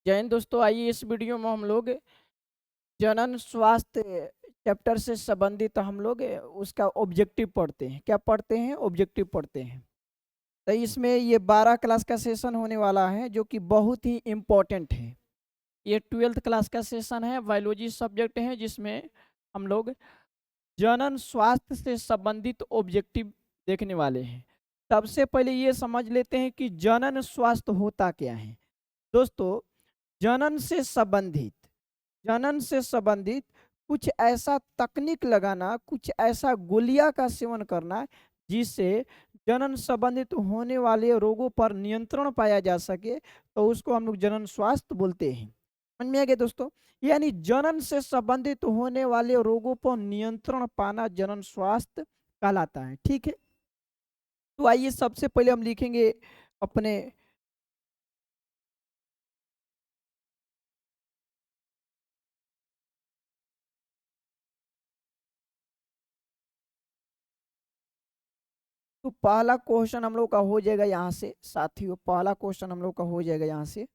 जय हिंद दोस्तों। आइए इस वीडियो में हम लोग जनन स्वास्थ्य चैप्टर से संबंधित हम लोग उसका ऑब्जेक्टिव पढ़ते हैं। क्या पढ़ते हैं? ऑब्जेक्टिव पढ़ते हैं। तो इसमें ये 12 क्लास का सेशन होने वाला है जो कि बहुत ही इम्पोर्टेंट है। ये 12th क्लास का सेशन है, बायोलॉजी सब्जेक्ट है, जिसमें हम लोग जनन स्वास्थ्य से संबंधित ऑब्जेक्टिव देखने वाले हैं। सबसे पहले ये समझ लेते हैं कि जनन स्वास्थ्य होता क्या है। दोस्तों, जनन से संबंधित जनन से संबंधित कुछ ऐसा तकनीक लगाना, कुछ ऐसा गोलियां का सेवन करना जिससे जनन संबंधित होने वाले रोगों पर नियंत्रण पाया जा सके, तो उसको हम लोग जनन स्वास्थ्य बोलते हैं। समझ में आ गया दोस्तों? यानी जनन से संबंधित होने वाले रोगों पर नियंत्रण पाना जनन स्वास्थ्य कहलाता है। ठीक है, तो आइए सबसे पहले हम लिखेंगे अपने तो पहला क्वेश्चन हम लोग का हो जाएगा यहाँ से साथियों। पहला क्वेश्चन हम लोग का हो जाएगा यहाँ से।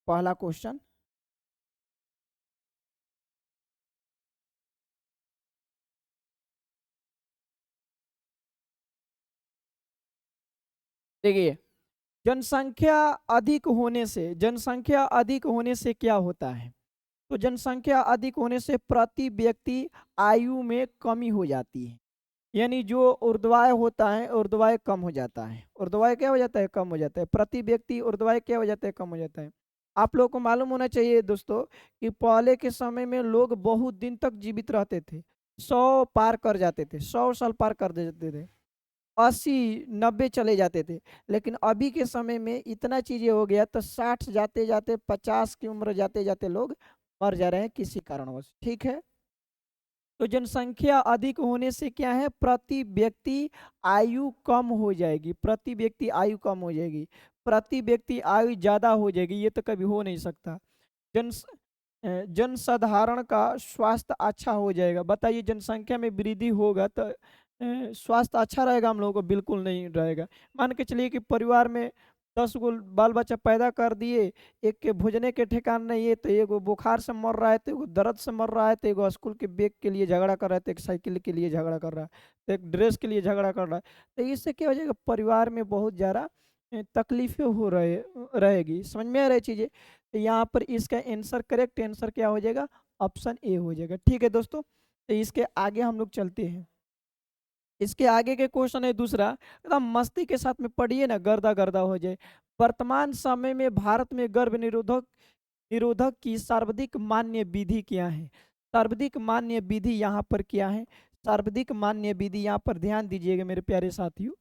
पहला क्वेश्चन देखिए, जनसंख्या अधिक होने से क्या होता है? तो जनसंख्या अधिक होने से प्रति व्यक्ति आयु में कमी हो जाती है। यानी जो ऊर्ध्वाय होता है, ऊर्ध्वाय कम हो जाता है। ऊर्ध्वाय क्या हो जाता है? कम हो जाता है। प्रति व्यक्ति ऊर्ध्वाय क्या हो जाता है? कम हो जाता है। आप लोगों को मालूम होना चाहिए दोस्तों कि पहले के समय में लोग बहुत दिन तक जीवित रहते थे। 100 पार कर जाते थे, 100 साल पार कर देते थे, 80 90 चले जाते थे। लेकिन अभी के समय में इतना चीजें हो गया तो 60 जाते जाते, 50 की उम्र जाते जाते लोग मर जा रहे हैं किसी कारणवश। ठीक है, तो जनसंख्या अधिक होने से क्या है? प्रति व्यक्ति आयु कम हो जाएगी। प्रति व्यक्ति आयु कम हो जाएगी। प्रति व्यक्ति आयु ज्यादा हो जाएगी, ये तो कभी हो नहीं सकता। जन जनसाधारण का स्वास्थ्य अच्छा हो जाएगा। बताइए, जनसंख्या में वृद्धि होगा तो स्वास्थ्य अच्छा रहेगा? हम लोगों को बिल्कुल नहीं रहेगा। मान के चलिए कि परिवार में 10 गो बाल बच्चा पैदा कर दिए, एक के भोजने के ठिकान नहीं है, तो एगो बुखार से मर रहा है, तो एगो दर्द से मर रहा है, तो एगो स्कूल के बैग के लिए झगड़ा कर रहा है, तो एक साइकिल के लिए झगड़ा कर रहा है, तो एक ड्रेस के लिए झगड़ा कर रहा है। तो इससे क्या हो जाएगा? परिवार में बहुत ज़्यादा तकलीफें हो रहेगी। समझ में आ रही चीज़ें? तो यहाँ पर इसका आंसर, करेक्ट आंसर क्या हो जाएगा? ऑप्शन ए हो जाएगा। ठीक है दोस्तों, तो इसके आगे हम लोग चलते हैं। इसके आगे के क्वेश्चन है दूसरा, एकदम मस्ती के साथ में पढ़िए ना, गर्दा गर्दा हो जाए। वर्तमान समय में भारत में गर्भ निरोधक निरोधक की सर्वाधिक मान्य विधि क्या है? सर्वाधिक मान्य विधि यहाँ पर क्या है? सर्वाधिक मान्य विधि यहाँ पर ध्यान दीजिएगा मेरे प्यारे साथियों।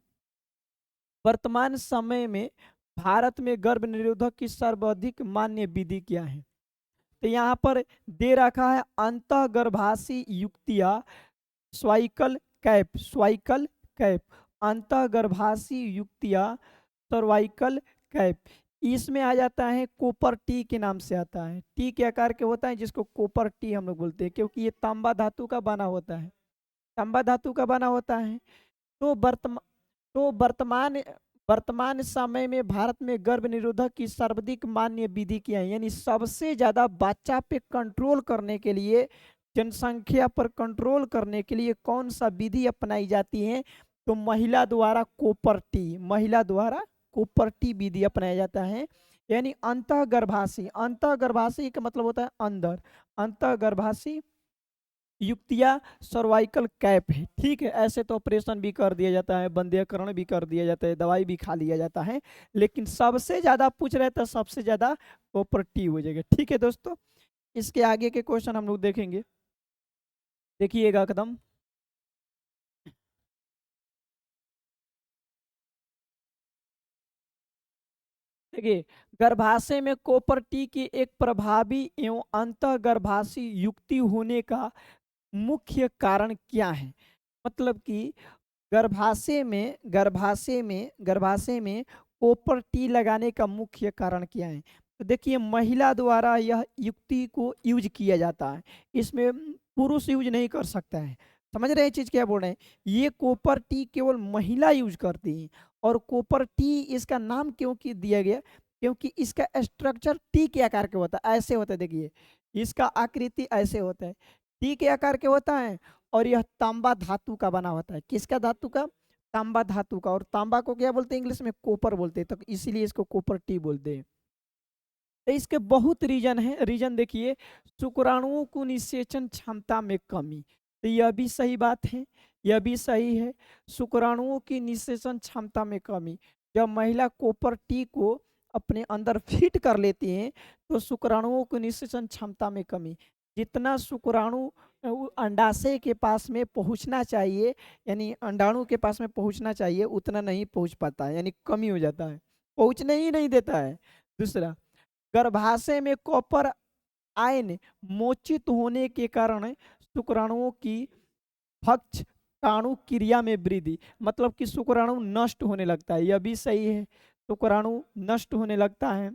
वर्तमान समय में भारत में गर्भ निरोधक की सर्वाधिक मान्य विधि क्या है? तो यहाँ पर दे रखा है अंतः गर्भाशी युक्तिया स्वाइकल कैप। स्वाइकल कैप, अंतः गर्भाशी युक्तिया सर्वाइकल कैप। इसमें आ जाता है कोपर टी के नाम से आता है। टी के आकार के होता है, जिसको कोपर टी हम लोग बोलते हैं, क्योंकि ये तांबा धातु का बना होता है। तांबा धातु का बना होता है। तो वर्तमान तो वर्तमान वर्तमान समय में भारत में गर्भ निरोधक की सर्वाधिक मान्य विधि क्या है? यानी सबसे ज्यादा बच्चा पे कंट्रोल करने के लिए, जनसंख्या पर कंट्रोल करने के लिए कौन सा विधि अपनाई जाती है? तो महिला द्वारा कोपर टी विधि अपनाया जाता है। यानी अंतः गर्भाशय का मतलब होता है अंदर। अंतः गर्भाशय युक्तिया सर्वाइकल कैप है। ठीक है, ऐसे तो ऑपरेशन भी कर दिया जाता है, बंध्यकरण भी कर दिया जाता है, दवाई भी खा लिया जाता है, लेकिन सबसे ज्यादा पूछ रहे तो सबसे ज्यादा ऑपरेटिव हो जाएगा। ठीक है दोस्तों, इसके आगे के क्वेश्चन हम लोग देखेंगे, देखिएगा कदम। देखिए, गर्भाशय में कॉपर टी की एक प्रभावी एवं अंतः गर्भाशय युक्ति होने का मुख्य कारण क्या है? मतलब कि गर्भाशय में कॉपर टी लगाने का मुख्य कारण क्या है? तो देखिए, महिला द्वारा यह युक्ति को यूज किया जाता है। इसमें पुरुष यूज नहीं कर सकता है। समझ रहे हैं चीज क्या बोल रहे हैं? ये कॉपर टी केवल महिला यूज करती है। और कॉपर टी इसका नाम क्यों की दिया गया? क्योंकि इसका स्ट्रक्चर टी के आकार के होता है, ऐसे होता है। देखिए इसका आकृति ऐसे होता है, टी के आकार के होता है, और यह तांबा धातु का बना होता है। किसका धातु का? तांबा धातु का। और तांबा को क्या बोलते हैं इंग्लिश में? कॉपर बोलते हैं, तो इसीलिए इसको कॉपर टी बोलते हैं। तो इसके बहुत रीजन है। रीजन देखिए, शुक्राणुओं को निषेचन क्षमता में कमी, तो यह भी सही बात है, यह भी सही है। शुक्राणुओं की निषेचन क्षमता में कमी, जब महिला कॉपर टी को अपने अंदर फिट कर लेती हैं तो शुक्राणुओं की निषेचन क्षमता में कमी। जितना शुक्राणु अंडाशय के पास में पहुंचना चाहिए, यानी अंडाणु के पास में पहुंचना चाहिए, उतना नहीं पहुंच पाता है, यानी कमी हो जाता है, पहुंचने ही नहीं देता है। दूसरा, गर्भाशय में कॉपर आयन मोचित होने के कारण शुक्राणुओं की भक्षकाणु क्रिया में वृद्धि, मतलब कि शुक्राणु नष्ट होने लगता है, यह भी सही है, शुक्राणु नष्ट होने लगता है।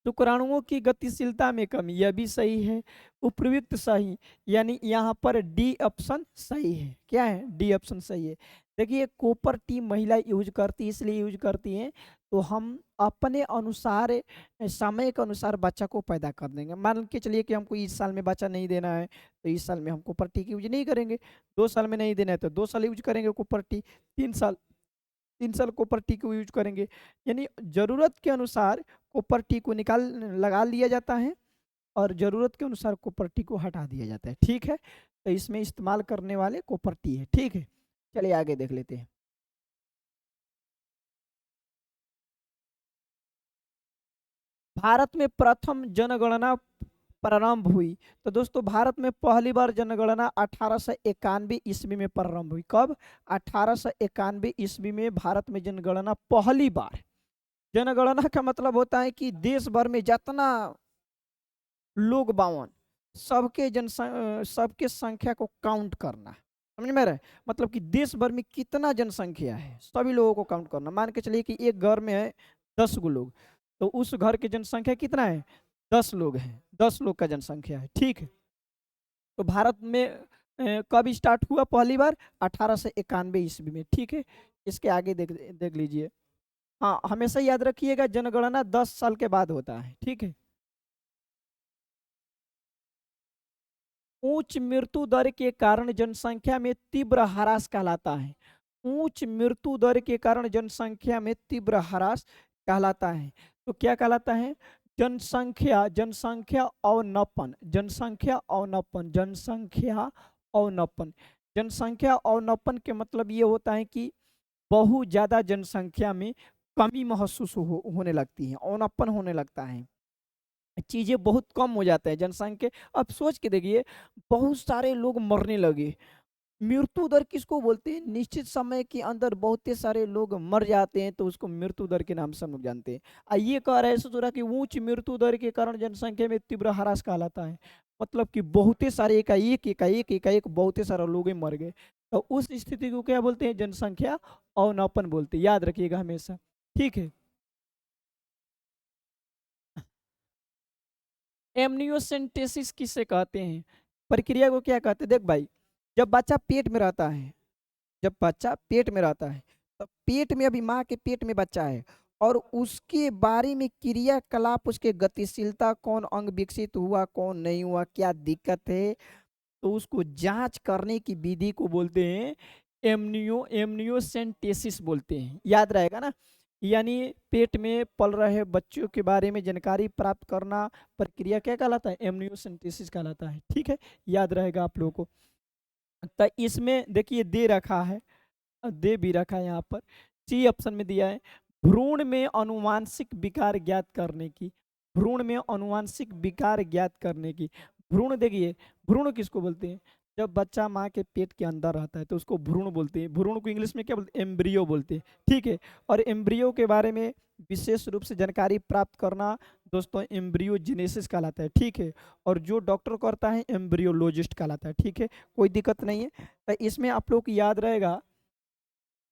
शुक्राणुओं की गतिशीलता में कमी, यह भी सही है। उपयुक्त सही, यानी यहाँ पर डी ऑप्शन सही है। क्या है? डी ऑप्शन सही है। देखिए कॉपर टी महिला यूज करती है, इसलिए यूज करती हैं तो हम अपने अनुसार समय के अनुसार बच्चा को पैदा कर देंगे। मान के चलिए कि हमको इस साल में बच्चा नहीं देना है तो इस साल में हम कॉपर टी की यूज नहीं करेंगे, 2 साल में नहीं देना है तो 2 साल यूज करेंगे कॉपर टी, 3 साल कॉपर टी को यूज करेंगे। यानी जरूरत के अनुसार कॉपर टी को निकाल लगा लिया जाता है और जरूरत के अनुसार कॉपर टी को हटा दिया जाता है। ठीक है, तो इसमें इस्तेमाल करने वाले कॉपर टी है। ठीक है, चलिए आगे देख लेते हैं। भारत में प्रथम जनगणना प्रारंभ हुई, तो दोस्तों भारत में पहली बार जनगणना 1891 ईस्वी में प्रारंभ हुई। कब? 1891 ईस्वी में भारत में जनगणना पहली बार। जनगणना का मतलब होता है कि देश भर में जितना लोग बावन, सबके संख्या को काउंट करना, समझ में रहे? मतलब कि देश भर में कितना जनसंख्या है सभी लोगों को काउंट करना। मान के चलिए कि एक घर में है 10 गो लोग, तो उस घर की जनसंख्या कितना है? 10 लोग हैं, 10 लोग का जनसंख्या है। ठीक है, तो भारत में कब स्टार्ट हुआ पहली बार? 1891 ईस्वी में। ठीक है, इसके आगे देख देख लीजिए। हाँ, हमेशा याद रखिएगा जनगणना 10 साल के बाद होता है। ठीक है, उच्च मृत्यु दर के कारण जनसंख्या में तीव्र ह्रास कहलाता है। उच्च मृत्यु दर के कारण जनसंख्या में तीव्र ह्रास कहलाता है। तो क्या कहलाता है? जनसंख्या जनसंख्या अवनपन, जनसंख्या अवनपन, जनसंख्या अवनपन। जनसंख्या अवनपन के मतलब ये होता है कि बहुत ज्यादा जनसंख्या में कमी महसूस होने लगती है, अवनपन होने लगता है, चीजें बहुत कम हो जाते हैं जनसंख्या। अब सोच के देखिए, बहुत सारे लोग मरने लगे। मृत्यु दर किसको बोलते हैं? निश्चित समय के अंदर बहुत सारे लोग मर जाते हैं तो उसको मृत्यु दर के नाम से हम लोग जानते हैं। ये कह रहे हैं रहा कि उच्च मृत्यु दर के कारण जनसंख्या में तीव्र ह्रास कहलाता है, मतलब कि बहुत सारे एकाएक एकाएक एकाएक बहुत सारे लोग मर गए, तो उस स्थिति को क्या बोलते हैं? जनसंख्या अवनपन बोलते हैं, याद रखिएगा हमेशा। ठीक है, एमनियोसेंटेसिस किसे कहते हैं? प्रक्रिया को क्या कहते हैं? देख भाई, जब बच्चा पेट में रहता है, जब बच्चा पेट में रहता है, तो पेट में अभी माँ के पेट में बच्चा है और उसके बारे में क्रियाकलाप, उसके गतिशीलता, कौन अंग विकसित हुआ कौन नहीं हुआ, क्या दिक्कत है, तो उसको जांच करने की विधि को बोलते हैं एमनियोसेंटेसिस बोलते हैं। याद रहेगा ना? यानी पेट में पल रहे बच्चों के बारे में जानकारी प्राप्त करना प्रक्रिया क्या कहलाता है? एमनियोसेंटेसिस कहलाता है। ठीक है, याद रहेगा आप लोगों को। तो इसमें देखिए दे रखा है, दे भी रखा है यहाँ पर, सी ऑप्शन में दिया है भ्रूण में अनुवांशिक विकार ज्ञात करने की। भ्रूण में अनुवांशिक विकार ज्ञात करने की। भ्रूण देखिए, भ्रूण किसको बोलते हैं? जब बच्चा माँ के पेट के अंदर रहता है तो उसको भ्रूण बोलते हैं। भ्रूण को इंग्लिश में क्या बोलते हैं? एम्ब्रियो बोलते हैं। ठीक है, और एम्ब्रियो के बारे में विशेष रूप से जानकारी प्राप्त करना दोस्तों एम्ब्रियोजेनेसिस कहलाता है। ठीक है, और जो डॉक्टर करता है एम्ब्रियोलॉजिस्ट कहलाता है। ठीक है, कोई दिक्कत नहीं है। तो इसमें आप लोग को याद रहेगा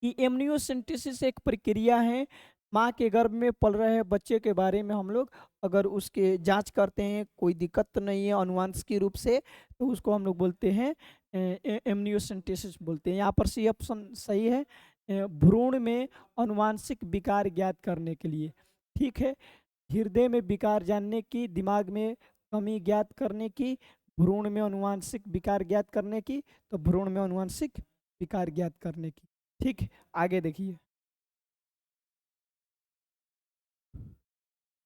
कि एमनियोसेंटेसिस एक प्रक्रिया है, माँ के गर्भ में पल रहे बच्चे के बारे में हम लोग अगर उसके जांच करते हैं, कोई दिक्कत नहीं है अनुवांशिक रूप से, तो उसको हम लोग बोलते हैं एमनियोसेंटेसिस बोलते हैं। यहाँ पर सी ऑप्शन सही है, भ्रूण में अनुवांशिक विकार ज्ञात करने के लिए। ठीक है। हृदय में विकार जानने की, दिमाग में कमी ज्ञात करने की, भ्रूण में अनुवांशिक विकार ज्ञात करने की, तो भ्रूण में अनुवांशिक विकार ज्ञात करने की। ठीक है, आगे देखिए।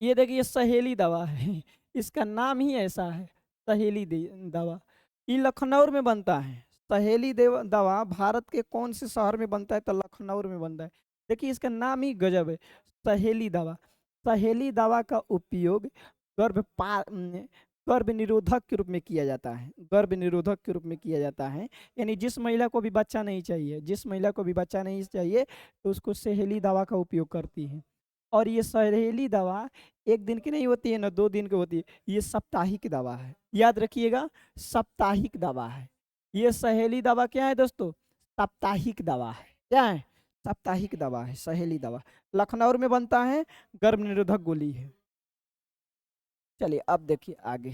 ये देखिए सहेली दवा है, इसका नाम ही ऐसा है, सहेली दवा। ये लखनऊ में बनता है। सहेली दवा भारत के कौन से शहर में बनता है? तो लखनऊ में बनता है। देखिए इसका नाम ही गजब है, सहेली दवा। सहेली दवा का उपयोग गर्भ निरोधक के रूप में किया जाता है, गर्भ निरोधक के रूप में किया जाता है। यानी जिस महिला को भी बच्चा नहीं चाहिए, जिस महिला को भी बच्चा नहीं चाहिए, तो उसको सहेली दवा का उपयोग करती है। और ये सहेली दवा एक दिन की नहीं होती है, ना 2 दिन की होती है, ये साप्ताहिक दवा है, याद रखिएगा, साप्ताहिक दवा है। ये सहेली दवा क्या है दोस्तों? साप्ताहिक दवा है। क्या है? साप्ताहिक दवा है, सहेली दवा। लखनऊ में बनता है, गर्भ निरोधक गोली है। चलिए अब देखिए आगे।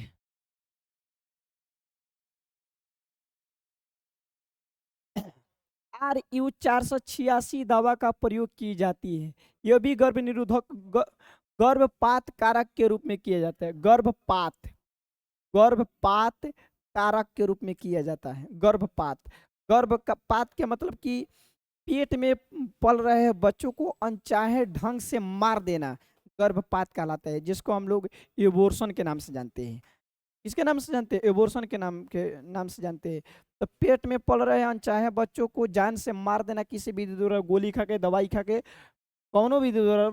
RU 486 दवा का प्रयोग की जाती है। यह भी गर्भ निरोधक गर्भपात कारक के रूप में किया जाता है। गर्भपात, गर्भपात कारक के रूप में किया जाता है। गर्भपात, गर्भपात के मतलब कि पेट में पल रहे बच्चों को अनचाहे ढंग से मार देना गर्भपात कहलाता है, जिसको हम लोग एबॉर्शन के नाम से जानते हैं। किसके नाम से जानते हैं? एबॉर्शन के नाम से जानते हैं। तो पेट में पल रहे अनचाहे बच्चों को जान से मार देना, किसी भी द्वारा, गोली खा के, दवाई खा के, कौनो भी द्वारा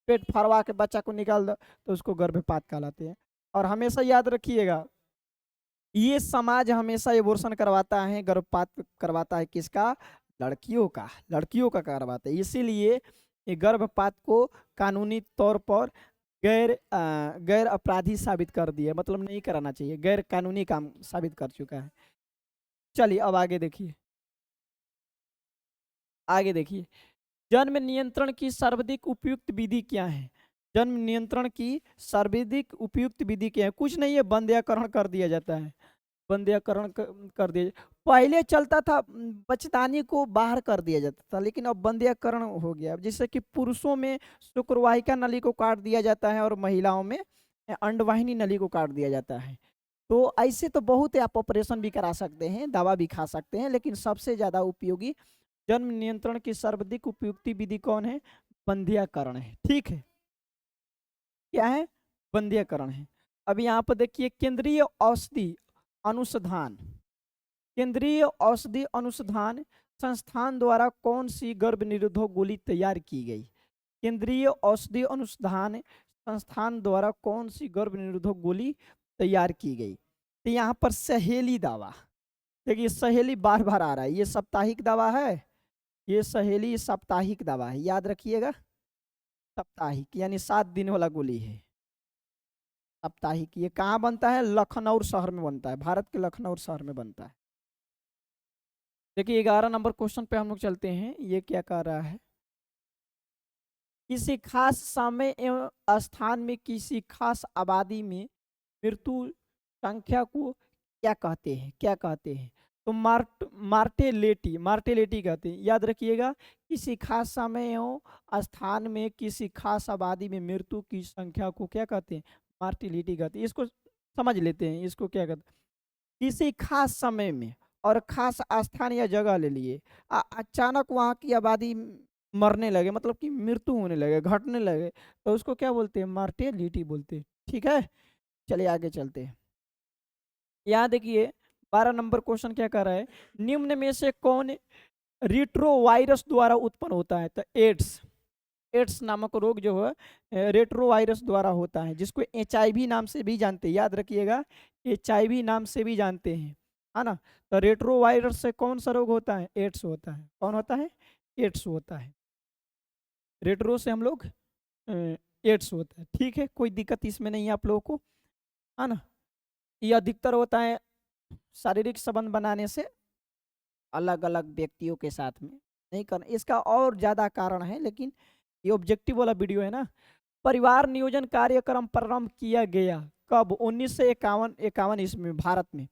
पेट फाड़वा के बच्चा को निकाल दो, तो उसको गर्भपात कहलाते हैं। और हमेशा याद रखिएगा, ये समाज हमेशा एबॉर्शन करवाता है, गर्भपात करवाता है किसका? लड़कियों का, लड़कियों का करवाता है। इसीलिए ये गर्भपात को कानूनी तौर पर गैर अपराधी साबित कर दिया, मतलब नहीं कराना चाहिए, गैर कानूनी काम साबित कर चुका है। चलिए अब आगे देखिए, आगे देखिए। जन्म नियंत्रण की सर्वाधिक उपयुक्त विधि क्या है? जन्म नियंत्रण की सर्वाधिक उपयुक्त विधि क्या है? कुछ नहीं है, बंध्याकरण कर दिया जाता है। बंध्याकरण कर दिया। पहले चलता था बचदानी को बाहर कर दिया जाता था, लेकिन अब बंध्याकरण हो गया। जैसे कि पुरुषों में शुक्रवाहिका नली को काट दिया जाता है और महिलाओं में अंडवाहिनी नली को काट दिया जाता है। तो ऐसे तो बहुत है, आप ऑपरेशन भी करा सकते हैं, दवा भी खा सकते हैं, लेकिन सबसे ज्यादा उपयोगी जन्म नियंत्रण की सर्वाधिक उपयुक्ति विधि कौन है? बंध्याकरण है। ठीक है, क्या है? बंध्याकरण है। अब यहाँ पर देखिए, केंद्रीय औषधि अनुसंधान, केंद्रीय औषधि अनुसंधान संस्थान द्वारा कौन सी गर्भ निरोधक गोली तैयार की गई? केंद्रीय औषधि अनुसंधान संस्थान द्वारा कौन सी गर्भ निरोधक गोली तैयार की गई? तो यहाँ पर सहेली दवा, देखिए सहेली बार बार आ रहा है, ये साप्ताहिक दवा है, ये सहेली साप्ताहिक दवा है, याद रखिएगा। साप्ताहिक यानी 7 दिन वाला गोली है, साप्ताहिक। ये कहाँ बनता है? लखनऊ शहर में बनता है, भारत के लखनऊ शहर में बनता है। देखिए 11 नंबर क्वेश्चन पे हम लोग चलते हैं। ये क्या कह रहा है? किसी खास समय एवं स्थान में किसी खास आबादी में मृत्यु संख्या को क्या कहते हैं? क्या कहते हैं? तो मार्टेलिटी, मार्टेलिटी कहते हैं, याद रखिएगा। किसी खास समय एवं स्थान में किसी खास आबादी में मृत्यु की संख्या को क्या कहते हैं? मार्टेलिटी कहते हैं। इसको समझ लेते हैं, इसको क्या कहते हैं। किसी खास समय में और खास स्थान या जगह ले लिए, अचानक वहाँ की आबादी मरने लगे, मतलब कि मृत्यु होने लगे, घटने लगे, तो उसको क्या बोलते हैं? मार्टेलिटी बोलते हैं। ठीक है, चलिए आगे चलते हैं। यहाँ देखिए 12 नंबर क्वेश्चन क्या कर रहा है? निम्न में से कौन रेट्रोवायरस द्वारा उत्पन्न होता है? तो एड्स, एड्स नामक रोग जो है रेट्रोवायरस द्वारा होता है, जिसको HIV नाम से भी जानते हैं, याद रखिएगा, HIV नाम से भी जानते हैं, है ना। तो रेट्रोवायरस से कौन सा रोग होता है? एड्स होता है। कौन होता है? एड्स होता है। रेट्रो से हम लोग एड्स होता है। ठीक है, कोई दिक्कत इसमें नहीं है आप लोगों को, है ना। ये अधिकतर होता है शारीरिक संबंध बनाने से अलग अलग व्यक्तियों के साथ में, नहीं करना। इसका और ज़्यादा कारण है, लेकिन ये ऑब्जेक्टिव वाला वीडियो है ना। परिवार नियोजन कार्यक्रम प्रारंभ किया गया कब? 1951 ईस्वी में भारत में।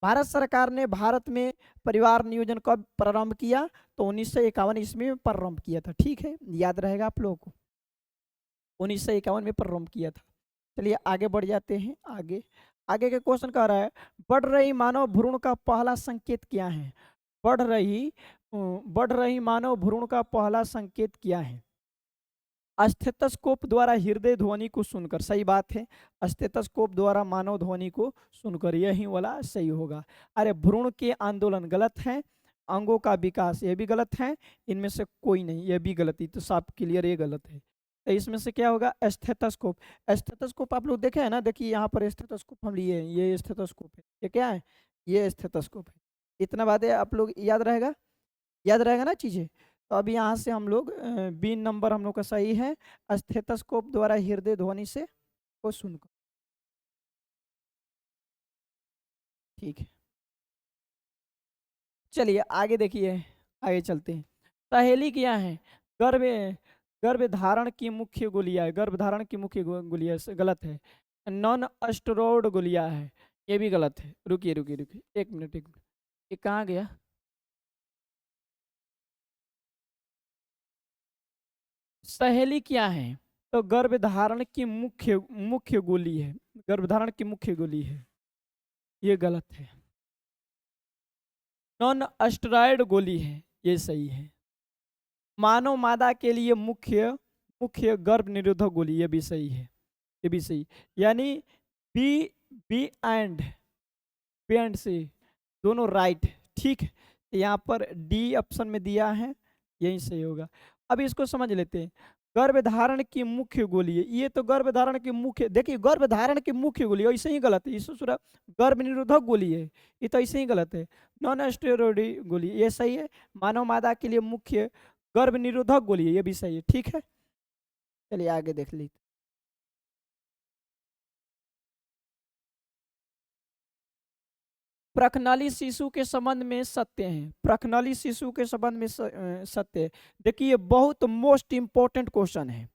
भारत सरकार ने भारत में परिवार नियोजन कब प्रारंभ किया? तो 1951 ईस्वी में प्रारंभ किया था। ठीक है, याद रहेगा आप लोगों को। 1951 में प्रारंभ किया था। चलिए आगे बढ़ जाते हैं। आगे आगे के क्वेश्चन कह रहा है, बढ़ रही मानव भ्रूण का पहला संकेत क्या है? बढ़ रही मानव भ्रूण का पहला संकेत क्या है? स्टेथोस्कोप द्वारा हृदय ध्वनि को सुनकर, सही बात है। स्टेथोस्कोप द्वारा मानव ध्वनि को सुनकर, यही वाला सही होगा। अरे भ्रूण के आंदोलन गलत है, अंगों का विकास ये भी गलत है, इनमें से कोई नहीं, ये भी गलत, तो साफ क्लियर ये गलत है। तो इसमें से क्या होगा? स्टेथोस्कोप। स्टेथोस्कोप आप लोग देखे हैं ना, देखिए यहाँ पर स्टेथोस्कोप हम लिए हैं, ये स्टेथोस्कोप है, ये क्या है? ये स्टेथोस्कोप है। इतना बात है, आप लोग याद रहेगा ना चीजें। तो अब यहाँ से हम लोग बी नंबर हम लोग का सही है, स्टेथोस्कोप द्वारा हृदय ध्वनि से को सुनकर। ठीक है, चलिए आगे देखिए, आगे चलते हैं। सहेली क्या है? गर्भ गर्भ धारण की मुख्य गोलियां है, गर्भ धारण की मुख्य गोलियां गलत है। नॉन स्टेरॉइड गोलियां है, ये भी गलत है। रुकिए रुकिए रुकिए, एक मिनट एक मिनट, ये कहाँ गया? सहेली क्या है? तो गर्भधारण की मुख्य मुख्य गोली है, गर्भधारण की मुख्य गोली है, ये गलत है। नॉन स्टेरॉइड गोली है, ये सही है। मानव मादा के लिए मुख्य मुख्य गर्भ निरोधक गोली, ये भी सही है, ये भी सही। यानी बी बी एंड सी दोनों राइट। ठीक है, यहाँ पर डी ऑप्शन में दिया है, यही सही होगा। अब इसको समझ लेते हैं। गर्भधारण की मुख्य गोली है, ये तो गर्भधारण की मुख्य, देखिए गर्भधारण की मुख्य गोली ऐसे ही गलत है, इससे पूरा गर्भ निरोधक गोली है, ये तो ऐसे ही गलत है। नॉन स्टेरॉइड गोली ये सही है। मानव मादा के लिए मुख्य गर्भ निरोधक गोली है, ये भी सही है। ठीक है, चलिए आगे देख लीजिए। प्रखनली शिशु के संबंध में सत्य है, प्रखनली शिशु के संबंध में सत्य है। देखिए बहुत मोस्ट इंपॉर्टेंट क्वेश्चन है,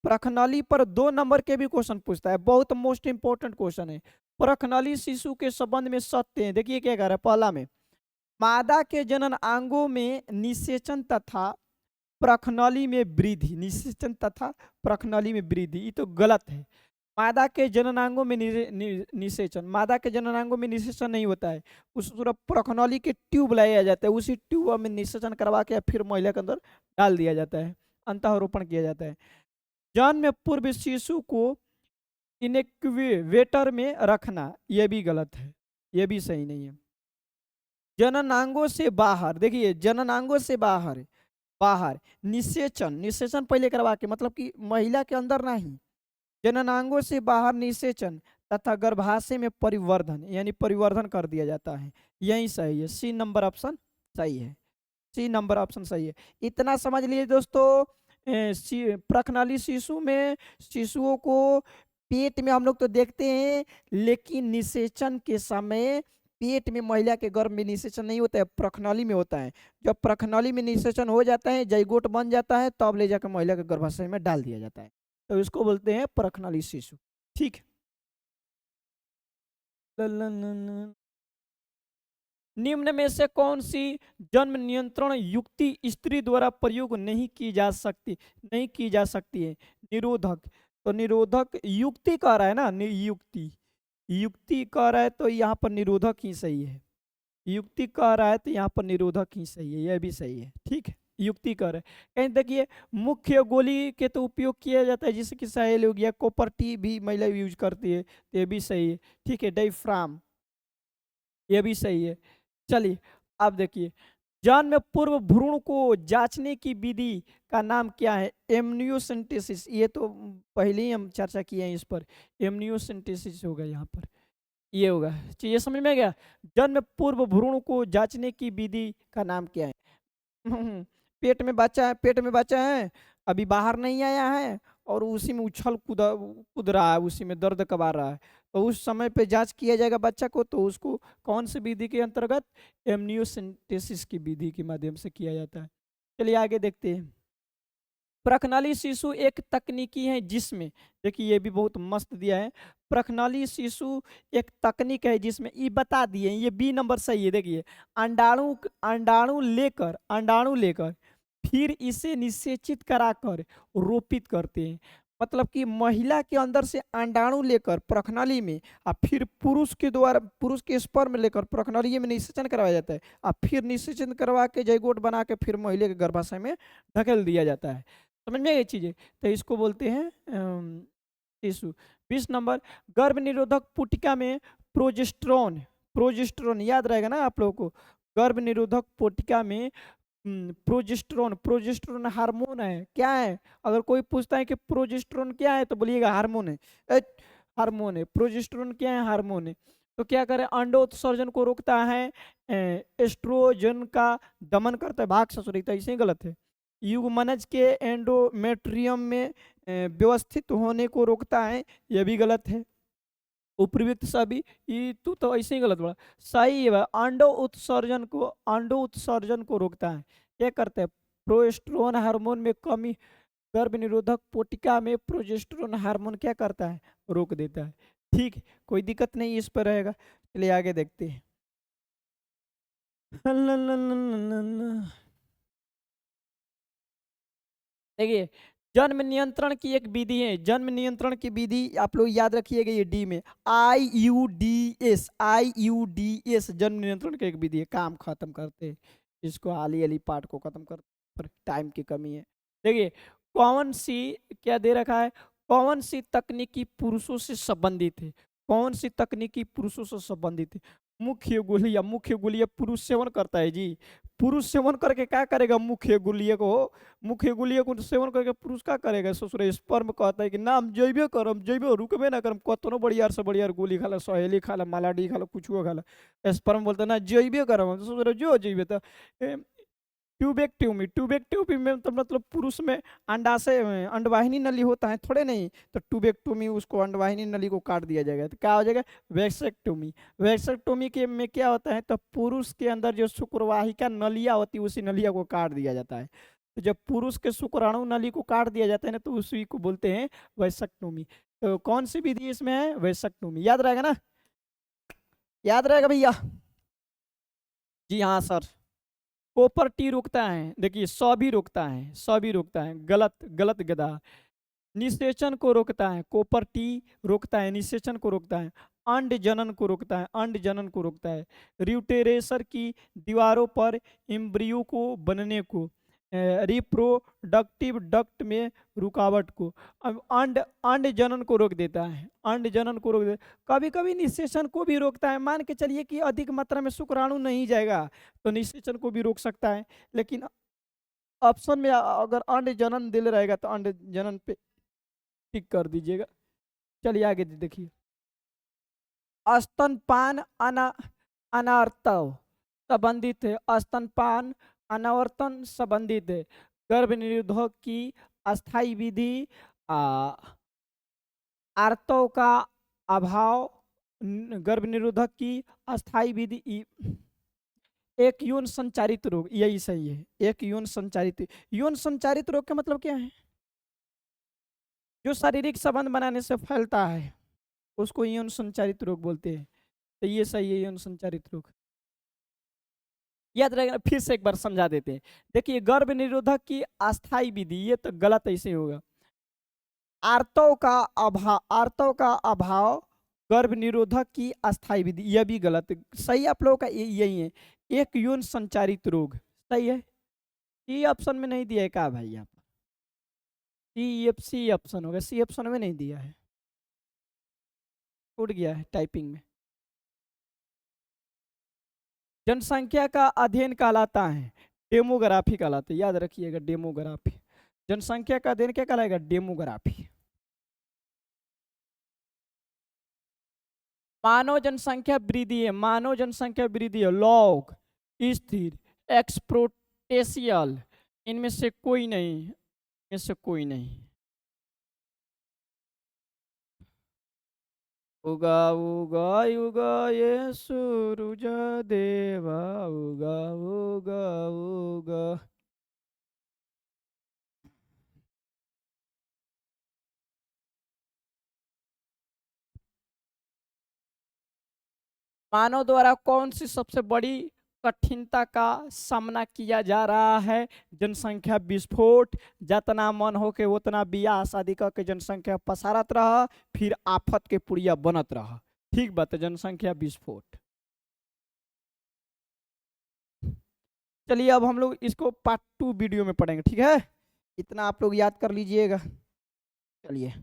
प्रखनली पर 2 नंबर के भी क्वेश्चन पूछता है, बहुत मोस्ट इंपॉर्टेंट क्वेश्चन है। प्रखनली शिशु के संबंध में सत्य है। देखिए क्या कह रहा है, पहला में मादा के जनन अंगों में निषेचन तथा प्रखनली में वृद्धि, निषेचन तथा प्रखनली में वृद्धि, ये तो गलत है। मादा के जननांगों में निषेचन, मादा के जननांगों में निषेचन नहीं होता है, उस पूरा प्रखनली के ट्यूब लाया जाता है, उसी ट्यूब में निषेचन करवा के फिर महिला के अंदर डाल दिया जाता है, अंतःरोपण किया जाता है। जन्म पूर्व शिशु को इनक्यूबेटर में रखना, यह भी गलत है, यह भी सही नहीं है। जननांगों से बाहर, देखिए जननांगों से बाहर बाहर निषेचन, निषेचन पहले करवा के, मतलब कि महिला के अंदर नहीं, जननांगों से बाहर निषेचन तथा गर्भाशय में परिवर्धन, यानी परिवर्धन कर दिया जाता है, यही सही है। सी नंबर ऑप्शन सही है, सी नंबर ऑप्शन सही है। इतना समझ लीजिए दोस्तों। प्रखनली शिशु में शिशुओं को पेट में हम लोग तो देखते हैं, लेकिन निषेचन के समय पेट में, महिला के गर्भ में निषेचन नहीं होता है, प्रखनली में होता है। जब प्रखनली में निषेचन हो जाता है, जयगोट बन जाता है, तब ले जाकर महिला के गर्भाशय में डाल दिया जाता है, तो इसको बोलते हैं प्रखनली शिशु। ठीक, निम्न में से कौन सी जन्म नियंत्रण युक्ति स्त्री द्वारा प्रयोग नहीं की जा सकती, नहीं की जा सकती है? निरोधक, तो निरोधक युक्ति कह रहा है ना, युक्ति, युक्ति कह रहा है तो यहाँ पर निरोधक ही सही है, युक्ति कह रहा है तो यहाँ पर निरोधक ही सही है, यह भी सही है। ठीक है, युक्ति कर है। कहीं देखिए मुख्य गोली के तो उपयोग किया जाता है, जैसे कि सहेल हो गया, कॉपर टी भी महिला यूज करती है, तो ये भी सही है। ठीक है, डायफ्राम, ये भी सही है। चलिए अब देखिए, जन्म पूर्व भ्रूण को जांचने की विधि का नाम क्या है? एमनियोसेंटेसिस, ये तो पहले ही हम चर्चा किए हैं इस पर, एमनियोसेंटेसिस होगा यहाँ पर, ये होगा। ये समझ में आ गया? जन्म पूर्व भ्रूण को जांचने की विधि का नाम क्या है? पेट में बच्चा है, पेट में बच्चा है, अभी बाहर नहीं आया है, और उसी में उछल कूद कूद रहा है, उसी में दर्द कबा रहा है, तो उस समय पे जांच किया जाएगा बच्चा को, तो उसको कौन सी विधि के अंतर्गत? एमनियोसेंटेसिस की विधि के माध्यम से किया जाता है। चलिए आगे देखते हैं। प्रखनली शिशु एक तकनीकी है जिसमें, देखिए ये भी बहुत मस्त दिया है, प्रखनली शिशु एक तकनीक है जिसमें, ये बता दिए, ये बी नंबर सही है। देखिए अंडाणु अंडाणु लेकर फिर इसे निषेचित कराकर रोपित करते हैं। मतलब कि महिला के अंदर से अंडाणु लेकर प्रखनली में, और फिर पुरुष के द्वारा पुरुष के स्पर्म लेकर प्रखनली में निषेचन करवाया जाता है, और फिर निषेचन करवा के जैगोट बना के फिर महिला के गर्भाशय में धकेल दिया जाता है। समझ में ये चीजें, तो इसको बोलते हैं टिश्यू। 20 नंबर, गर्भ निरोधक पुटिका में प्रोजेस्टेरोन, प्रोजेस्टेरोन याद रहेगा ना आप लोगों को। गर्भ निरोधक पुटिका में प्रोजेस्टेरोन, प्रोजेस्टेरोन हार्मोन है, क्या है? अगर कोई पूछता है कि प्रोजेस्टेरोन क्या है तो बोलिएगा हार्मोन है। हार्मोन है, प्रोजेस्टेरोन क्या है? हार्मोन है। तो क्या करे, अंडोत्सर्जन को रोकता है, एस्ट्रोजन का दमन करता है, भाग ससुरी, तो ऐसे ही गलत है। युग्मनज के एंडोमेट्रियम में व्यवस्थित होने को रोकता है, यह भी गलत है। उपयुक्त सभी, ये तू तो ऐसे ही गलत बोला। सही है, अंडो उत्सर्जन को रोकता है। क्या करता है? प्रोजेस्टेरोन हार्मोन में कमी, गर्भ निरोधक पोटिका में प्रोजेस्टेरोन हार्मोन क्या करता है? रोक देता है। ठीक है, कोई दिक्कत नहीं इस पर रहेगा। चलिए आगे देखते हैं। देखिए, जन्म नियंत्रण की एक विधि है, जन्म नियंत्रण की विधि आप लोग याद रखिएगा, ये डी में IUDS, IUDS जन्म नियंत्रण की एक विधि है। काम खत्म करते हैं इसको, आली अली पार्ट को खत्म करते, पर टाइम की कमी है। देखिए, कौन सी, क्या दे रखा है, कौन सी तकनीकी पुरुषों से संबंधित है? कौन सी तकनीकी पुरुषों से संबंधित है? मुख्य गुलिया, मुख्य गुलिया पुरुष सेवन करता है जी। पुरुष सेवन करके क्या करेगा? मुख्य गुलिया को, मुख्य गुलिया को सेवन करके पुरुष का करेगा? ससुर स्पर्म कहता है कि ना हम जइबे करम, जइबे रुकबे ना करम, कतनो बढ़िया से बढ़िया गोली खा ला, सहेली खा ला, मालाडी खा ला, कुछ खा ला, स्पर्म बोलता ना जइबे करम, ससुर जो जइबे। तो ट्यूबेक्टोमी, ट्यूबेक्टोमी में तो मतलब पुरुष में अंडाशय अंडवाहिनी नली होता है थोड़े नहीं, तो ट्यूबेक्टोमी उसको अंडवाहिनी नली को काट दिया जाएगा, तो क्या हो जाएगा? वैक्सेक्टोमी। वैक्सेक्टोमी के में क्या होता है, तो पुरुष के अंदर जो शुक्रवाहिका नलिया होती है उसी नलिया को काट दिया जाता है। तो जब पुरुष के शुक्राणु नली को काट दिया जाता है ना, तो उसी को बोलते हैं वैक्सेक्टोमी। तो कौन सी विधि इसमें है? वैक्सेक्टोमी। याद रहेगा ना? याद रहेगा भैया? जी हाँ सर। कॉपर टी रोकता है, देखिए सौ भी रोकता है, सौ भी रोकता है, गलत, गलत गधा। निषेचन को रोकता है, कॉपर टी रोकता है, निषेचन को रोकता है, अंड जनन को रोकता है, अंड जनन को रोकता है, रिप्टेरेसर की दीवारों पर एम्ब्रियो को बनने को, रिप्रोडक्टिव डक्ट में रुकावट को। अब अंड, अंड जनन को रोक देता है, अंड जनन को रोक देता है। कभी कभी निषेचन को भी रोकता है, मान के चलिए कि अधिक मात्रा में शुक्राणु नहीं जाएगा तो निषेचन को भी रोक सकता है। लेकिन ऑप्शन में अगर अंड जनन दिल रहेगा तो अंड जनन पे टिक कर दीजिएगा। चलिए आगे देखिए, स्तनपान अनावर्तन संबंधित है, स्तनपान अनावर्तन संबंधित है। गर्भ निरोधक की अस्थायी विधि, आर्तव का अभाव, गर्भ निरोधक की अस्थायी विधि, एक यौन संचारित रोग, यही सही है। एक यौन संचारित, यौन संचारित रोग का मतलब क्या है? जो शारीरिक संबंध बनाने से फैलता है उसको यौन संचारित रोग बोलते हैं। तो ये सही है, यौन संचारित रोग। याद रहेगा, फिर से एक बार समझा देते हैं। देखिए, गर्भ निरोधक की अस्थायी विधि, ये तो गलत ऐसे होगा। आर्तव का अभाव, आर्तव का अभाव गर्भ निरोधक की अस्थायी विधि, यह भी गलत है। सही आप लोगों का यही है, एक यौन संचारित रोग। सही है। सी ऑप्शन में नहीं दिया है क्या भाई? यहाँ पर सी ऑप्शन होगा, सी ऑप्शन में नहीं दिया है, छूट गया है टाइपिंग में। जनसंख्या का अध्ययन कहलाता है, डेमोग्राफी कहलाता है, याद रखिएगा डेमोग्राफी। जनसंख्या का अध्ययन क्या कहलाएगा? डेमोग्राफी। मानव जनसंख्या वृद्धि है, मानव जनसंख्या वृद्धि है, लॉग, स्थिर, एक्सपोनेंशियल, इनमें से कोई नहीं, इनमें से कोई नहीं। उगा उगा उगा ये सूरज देवा, उगा उगा उगा। मानव द्वारा कौन सी सबसे बड़ी कठिनता का सामना किया जा रहा है। जनसंख्या विस्फोट, जितना मन हो के उतना बियाह शादी करके जनसंख्या पसारत रह, फिर आफत के पुड़िया बनत रह। ठीक बात है, जनसंख्या विस्फोट। चलिए अब हम लोग इसको पार्ट 2 वीडियो में पढ़ेंगे, ठीक है। इतना आप लोग याद कर लीजिएगा। चलिए।